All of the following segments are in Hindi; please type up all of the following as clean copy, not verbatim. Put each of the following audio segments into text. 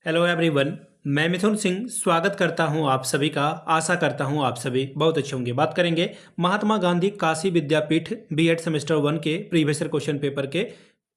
Hello everyone. मैं मिथुन सिंह स्वागत करता हूं आप सभी का। आशा करता हूं आप सभी बहुत अच्छे होंगे। बात करेंगे महात्मा गांधी काशी विद्यापीठ बीएड सेमेस्टर 1 के प्रीवियस ईयर क्वेश्चन पेपर के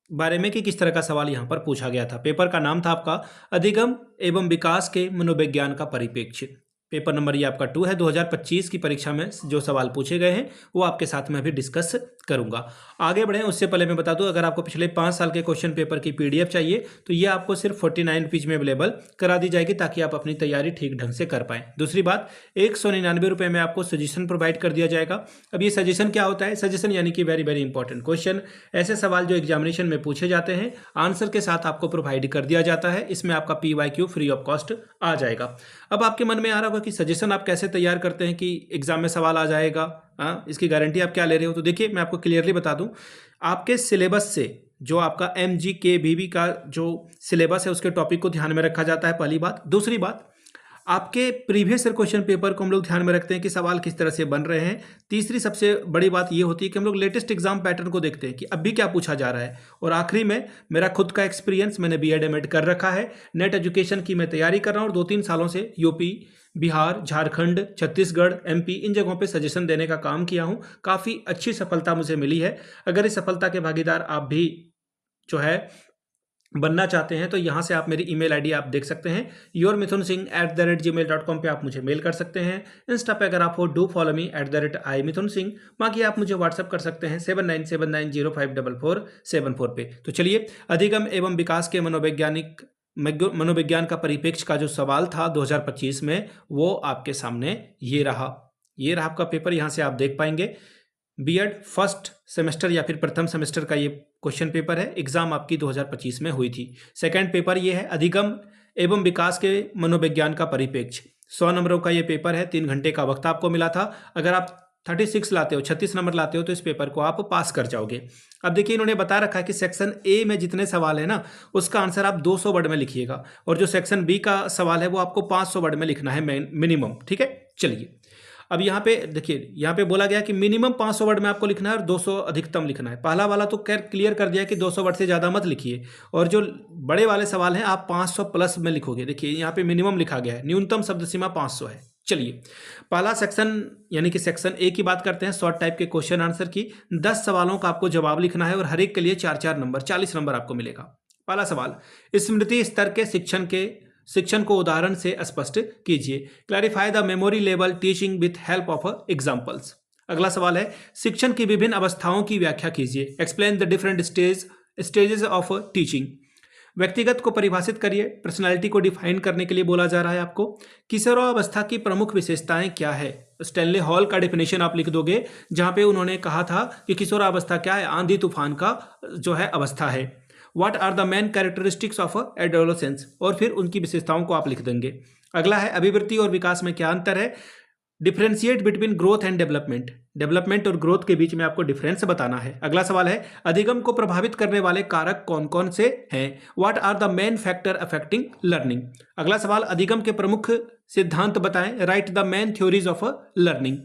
बारे में कि किस तरह का सवाल यहां पर पूछा गया था। पेपर का नाम था आपका अधिगम एवं विकास के मनोविज्ञान का परिप्रेक्ष्य। पेपर नंबर ये आपका 2 है। 2025 की परीक्षा में जो सवाल पूछे गए हैं वो आपके साथ में अभी डिस्कस करूंगा। आगे बढ़ें उससे पहले मैं बता दूं, अगर आपको पिछले 5 साल के क्वेश्चन पेपर की पीडीएफ चाहिए तो ये आपको सिर्फ 49 रुपीज में अवेलेबल करा दी जाएगी ताकि आप अपनी तैयारी ठीक ढंग से कर पाएं। दूसरी बात, 199 रुपये में आपको सजेशन प्रोवाइड कर दिया जाएगा। अब ये सजेशन क्या होता है? सजेशन यानी कि वेरी वेरी इंपॉर्टेंट क्वेश्चन, ऐसे सवाल जो एग्जामिनेशन में पूछे जाते हैं आंसर के साथ आपको प्रोवाइड कर दिया जाता है। इसमें आपका PYQ फ्री ऑफ कॉस्ट आ जाएगा। अब आपके मन में आ रहा होगा कि सजेशन आप कैसे तैयार करते हैं कि एग्जाम में सवाल आ जाएगा, इसकी गारंटी आप क्या ले रहे हो? तो देखिए मैं आपको क्लियरली बता दूं, आपके सिलेबस से जो आपका MGKVB का जो सिलेबस है उसके टॉपिक को ध्यान में रखा जाता है, पहली बात। दूसरी बात, आपके प्रीवियस ईयर क्वेश्चन पेपर को हम लोग ध्यान में रखते हैं कि सवाल किस तरह से बन रहे हैं। तीसरी सबसे बड़ी बात ये होती है कि हम लोग लेटेस्ट एग्जाम पैटर्न को देखते हैं कि अभी क्या पूछा जा रहा है। और आखिरी में मेरा खुद का एक्सपीरियंस, मैंने BEd MAd कर रखा है, नेट एजुकेशन की मैं तैयारी कर रहा हूँ और 2-3 सालों से यूपी, बिहार, झारखंड, छत्तीसगढ़, MP इन जगहों पे सजेशन देने का काम किया हूँ। काफ़ी अच्छी सफलता मुझे मिली है। अगर इस सफलता के भागीदार आप भी जो है बनना चाहते हैं तो यहाँ से आप मेरी email ID आप देख सकते हैं, yourmithunSingh@gmail.com पे आप मुझे मेल कर सकते हैं। इंस्टा पे अगर आप हो डू फॉलो मी @iMithunSingh। बाकी आप मुझे व्हाट्सअप कर सकते हैं 7979054474 पे। तो चलिए, अधिगम एवं विकास के मनोविज्ञान का परिप्रेक्ष्य का जो सवाल था 2025 में वो आपके सामने ये रहा आपका पेपर। यहाँ से आप देख पाएंगे बीएड फर्स्ट सेमेस्टर या फिर प्रथम सेमेस्टर का ये क्वेश्चन पेपर है। एग्जाम आपकी 2025 में हुई थी। सेकंड पेपर ये है अधिगम एवं विकास के मनोविज्ञान का परिप्रेक्ष्य। 100 नंबरों का ये पेपर है। 3 घंटे का वक्त आपको मिला था। अगर आप 36 लाते हो, 36 नंबर लाते हो तो इस पेपर को आप पास कर जाओगे। अब देखिए इन्होंने बता रखा है कि सेक्शन A में जितने सवाल है ना उसका आंसर आप 200 वर्ड में लिखिएगा और जो सेक्शन B का सवाल है वो आपको 500 वर्ड में लिखना है मिनिमम। ठीक है, चलिए अब यहाँ पे देखिए, यहाँ पे बोला गया कि मिनिमम 500 वर्ड में आपको लिखना है और 200 अधिकतम लिखना है। पहला वाला तो क्लियर कर दिया कि 200 वर्ड से ज़्यादा मत लिखिए और जो बड़े वाले सवाल हैं आप 500 प्लस में लिखोगे। देखिए यहाँ पे मिनिमम लिखा गया है, न्यूनतम शब्द सीमा 500 है। चलिए पहला सेक्शन यानी कि सेक्शन A की बात करते हैं। शॉर्ट टाइप के क्वेश्चन आंसर की 10 सवालों का आपको जवाब लिखना है और हर एक के लिए 4-4 नंबर, 40 नंबर आपको मिलेगा। पहला सवाल, स्मृति स्तर के शिक्षण को उदाहरण से स्पष्ट कीजिए। Clarify the memory level teaching with help of examples. अगला सवाल है, शिक्षण की विभिन्न अवस्थाओं की व्याख्या कीजिए। Explain the different stages of teaching. व्यक्तिगत को परिभाषित करिए। पर्सनालिटी को डिफाइन करने के लिए बोला जा रहा है आपको। किशोरावस्था की प्रमुख विशेषताएं क्या है? स्टैनले हॉल का डेफिनेशन आप लिख दोगे जहां पे उन्होंने कहा था कि किशोरावस्था क्या है? आंधी तूफान का जो है अवस्था है। What are the main characteristics of adolescence, और फिर उनकी विशेषताओं को आप लिख देंगे। अगला है, अभिवृत्ति और विकास में क्या अंतर है? Differentiate between growth and development और ग्रोथ के बीच में आपको डिफरेंस बताना है। अगला सवाल है, अधिगम को प्रभावित करने वाले कारक कौन कौन से हैं? What are the main factor affecting learning. अगला सवाल, अधिगम के प्रमुख सिद्धांत बताएं। Write the main theories of learning.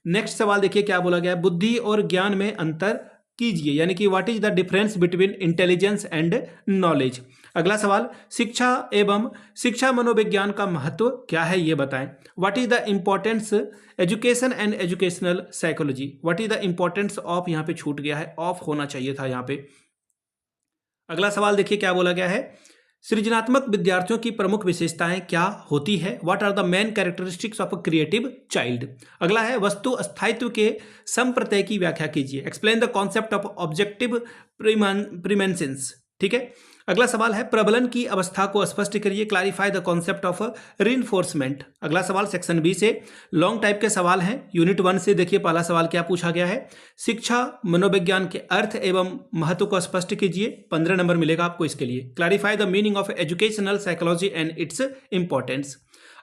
Next सवाल देखिए क्या बोला गया है, बुद्धि और ज्ञान में अंतर कीजिए, यानी कि what is the difference between intelligence and knowledge. अगला सवाल, शिक्षा मनोविज्ञान का महत्व क्या है ये बताएं। What is the importance education and educational psychology. What is the importance of, यहाँ पे छूट गया है, ऑफ होना चाहिए था यहाँ पे। अगला सवाल देखिए क्या बोला गया है, सृजनात्मक विद्यार्थियों की प्रमुख विशेषताएं क्या होती है? What are the main characteristics of a creative child. अगला है, वस्तु स्थायित्व के संप्रत्यय की व्याख्या कीजिए। Explain the concept of objective permanence. ठीक है। अगला सवाल है, प्रबलन की अवस्था को स्पष्ट करिए। Clarify the concept of reinforcement. अगला सवाल सेक्शन B से लॉन्ग टाइप के सवाल हैं। यूनिट 1 से देखिए पहला सवाल क्या पूछा गया है, शिक्षा मनोविज्ञान के अर्थ एवं महत्व को स्पष्ट कीजिए। 15 नंबर मिलेगा आपको इसके लिए। Clarify the meaning of educational psychology and its importance.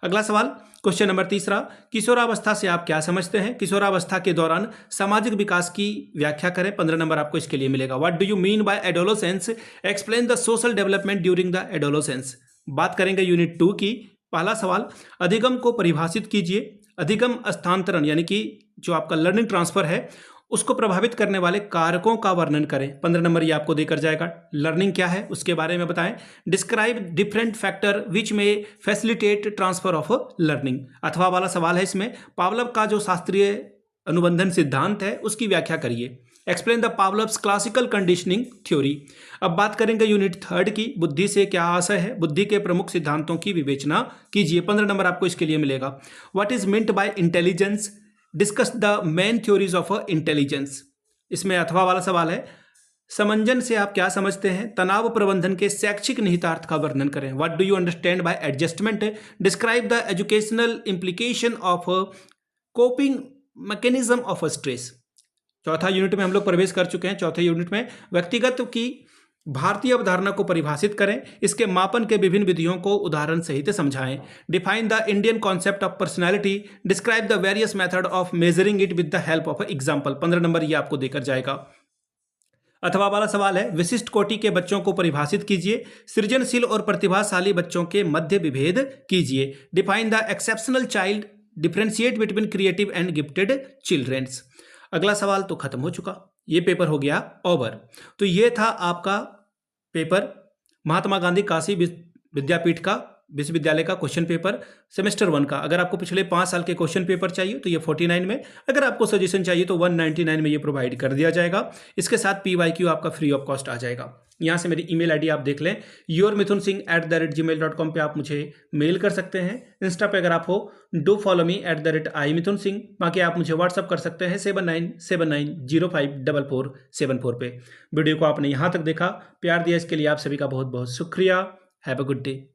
अगला सवाल क्वेश्चन नंबर 3, किशोरावस्था से आप क्या समझते हैं? किशोरावस्था के दौरान सामाजिक विकास की व्याख्या करें। 15 नंबर आपको इसके लिए मिलेगा। What do you mean by adolescence? Explain the social development during the adolescence. बात करेंगे यूनिट 2 की। पहला सवाल, अधिगम को परिभाषित कीजिए। अधिगम स्थानांतरण यानी कि जो आपका लर्निंग ट्रांसफर है उसको प्रभावित करने वाले कारकों का वर्णन करें। 15 नंबर ये आपको देकर जाएगा। लर्निंग क्या है उसके बारे में बताएं। डिस्क्राइब डिफरेंट फैक्टर विच में फैसिलिटेट ट्रांसफर ऑफ लर्निंग। अथवा वाला सवाल है इसमें। पावलोव का जो शास्त्रीय अनुबंधन सिद्धांत है उसकी व्याख्या करिए। Explain the Pavlov's classical conditioning theory. अब बात करेंगे यूनिट 3 की, बुद्धि से क्या आशय है, बुद्धि के प्रमुख सिद्धांतों की विवेचना कीजिए। 15 नंबर आपको इसके लिए मिलेगा। What is meant by intelligence, discuss the main theories of intelligence. इसमें अथवा वाला सवाल है। समंजन से आप क्या समझते हैं, तनाव प्रबंधन के शैक्षिक निहितार्थ का वर्णन करें। What do you understand by adjustment, describe the educational implication of coping mechanism of stress. चौथा यूनिट में हम लोग प्रवेश कर चुके हैं। चौथे यूनिट में व्यक्तिगत की भारतीय अवधारणा को परिभाषित करें, इसके मापन के विभिन्न विधियों को उदाहरण सहित समझाएं। Define the Indian concept of personality, describe the various method of measuring it with the help of example. 15 number ये आपको देकर जाएगा। अथवा वाला सवाल है। विशिष्ट कोटि के बच्चों को परिभाषित कीजिए, सृजनशील और प्रतिभाशाली बच्चों के मध्य विभेद कीजिए। Define the exceptional child, differentiate between creative and gifted childrens. अगला सवाल तो खत्म हो चुका, ये पेपर हो गया ओवर। तो ये था आपका पेपर महात्मा गांधी काशी विद्यापीठ का विश्वविद्यालय का क्वेश्चन पेपर सेमेस्टर 1 का। अगर आपको पिछले 5 साल के क्वेश्चन पेपर चाहिए तो ये 49 में, अगर आपको सजेशन चाहिए तो 199 में ये प्रोवाइड कर दिया जाएगा। इसके साथ PYQ आपका फ्री ऑफ कॉस्ट आ जाएगा। यहाँ से मेरी ईमेल आईडी आप देख लें, yourmithunsingh@gmail.com पे आप मुझे मेल कर सकते हैं। इंस्टा पे अगर आप हो डू फॉलो मी @imithunsingh। बाकी आप मुझे व्हाट्सअप कर सकते हैं 7979054474 पे। वीडियो को आपने यहाँ तक देखा, प्यार दिया, इसके लिए आप सभी का बहुत बहुत शुक्रिया। Have a good day.